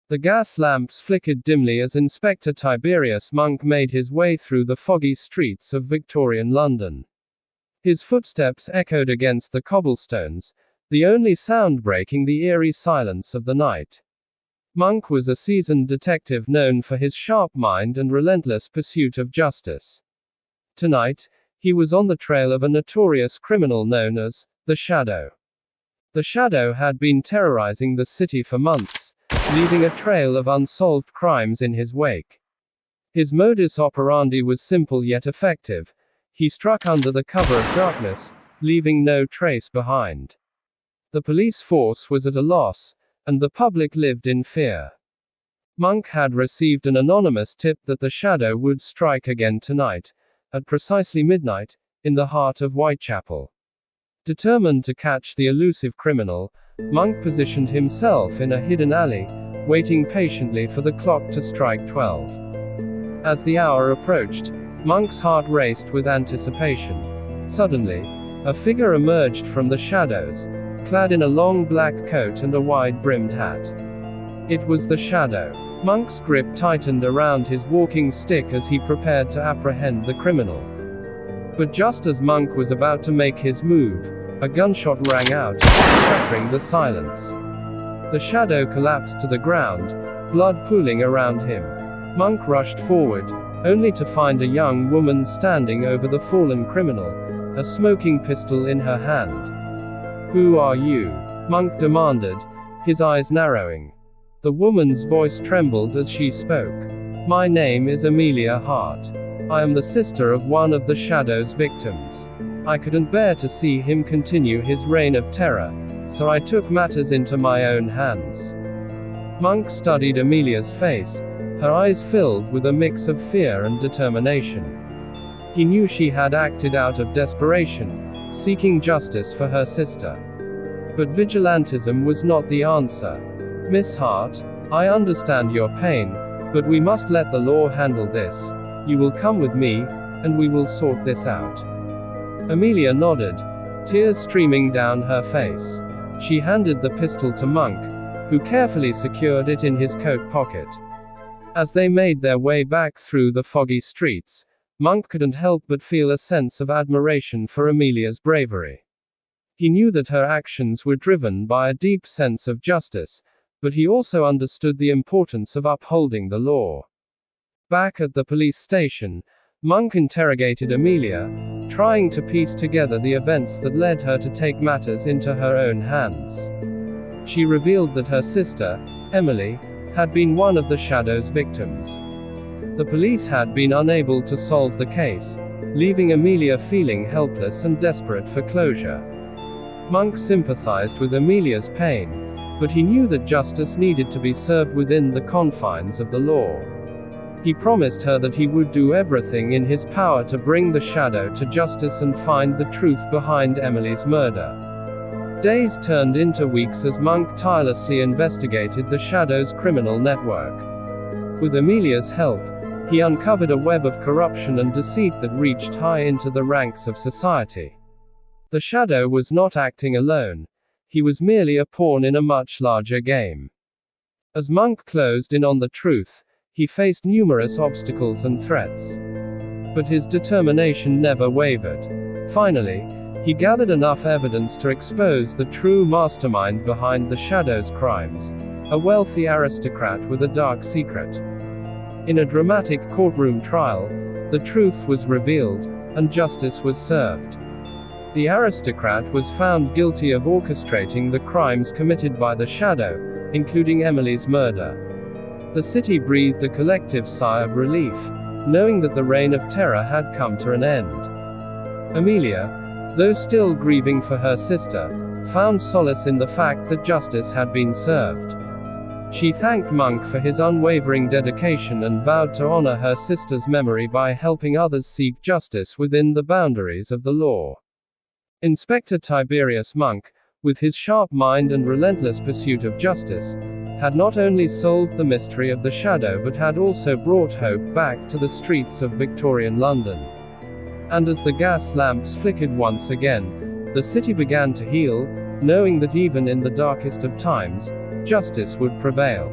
The gas lamps flickered dimly as Inspector Tiberius Monk made his way through the foggy streets of Victorian London. His footsteps echoed against the cobblestones, the only sound breaking the eerie silence of the night. Monk was a seasoned detective known for his sharp mind and relentless pursuit of justice. Tonight, he was on the trail of a notorious criminal known as the Shadow. The Shadow had been terrorizing the city for months, leaving a trail of unsolved crimes in his wake. His modus operandi was simple yet effective. He struck under the cover of darkness, leaving no trace behind. The police force was at a loss, and the public lived in fear. Monk had received an anonymous tip that the Shadow would strike again tonight, at precisely midnight, in the heart of Whitechapel. Determined to catch the elusive criminal, Monk positioned himself in a hidden alley, waiting patiently for the clock to strike 12. As the hour approached, Monk's heart raced with anticipation. Suddenly, a figure emerged from the shadows, clad in a long black coat and a wide-brimmed hat. It was the Shadow. Monk's grip tightened around his walking stick as he prepared to apprehend the criminal. But just as Monk was about to make his move, a gunshot rang out, shattering the silence. The Shadow collapsed to the ground, blood pooling around him. Monk rushed forward, only to find a young woman standing over the fallen criminal, a smoking pistol in her hand. "Who are you?" Monk demanded, his eyes narrowing. The woman's voice trembled as she spoke. "My name is Amelia Hart. I am the sister of one of the Shadow's victims. I couldn't bear to see him continue his reign of terror, so I took matters into my own hands." Monk studied Amelia's face, her eyes filled with a mix of fear and determination. He knew she had acted out of desperation, seeking justice for her sister. But vigilantism was not the answer. "Miss Hart, I understand your pain, but we must let the law handle this. You will come with me, and we will sort this out." Amelia nodded, tears streaming down her face. She handed the pistol to Monk, who carefully secured it in his coat pocket. As they made their way back through the foggy streets, Monk couldn't help but feel a sense of admiration for Amelia's bravery. He knew that her actions were driven by a deep sense of justice, but he also understood the importance of upholding the law. Back at the police station, Monk interrogated Amelia, trying to piece together the events that led her to take matters into her own hands. She revealed that her sister, Emily, had been one of the Shadow's victims. The police had been unable to solve the case, leaving Amelia feeling helpless and desperate for closure. Monk sympathized with Amelia's pain, but he knew that justice needed to be served within the confines of the law. He promised her that he would do everything in his power to bring the Shadow to justice and find the truth behind Emily's murder. Days turned into weeks as Monk tirelessly investigated the Shadow's criminal network. With Amelia's help, he uncovered a web of corruption and deceit that reached high into the ranks of society. The Shadow was not acting alone. He was merely a pawn in a much larger game. As Monk closed in on the truth, he faced numerous obstacles and threats. But his determination never wavered. Finally, he gathered enough evidence to expose the true mastermind behind the Shadow's crimes, a wealthy aristocrat with a dark secret. In a dramatic courtroom trial, the truth was revealed, and justice was served. The aristocrat was found guilty of orchestrating the crimes committed by the Shadow, including Emily's murder. The city breathed a collective sigh of relief, knowing that the reign of terror had come to an end. Amelia, though still grieving for her sister, found solace in the fact that justice had been served. She thanked Monk for his unwavering dedication and vowed to honor her sister's memory by helping others seek justice within the boundaries of the law. Inspector Tiberius Monk, with his sharp mind and relentless pursuit of justice, had not only solved the mystery of the Shadow but had also brought hope back to the streets of Victorian London. And as the gas lamps flickered once again, the city began to heal, knowing that even in the darkest of times, justice would prevail.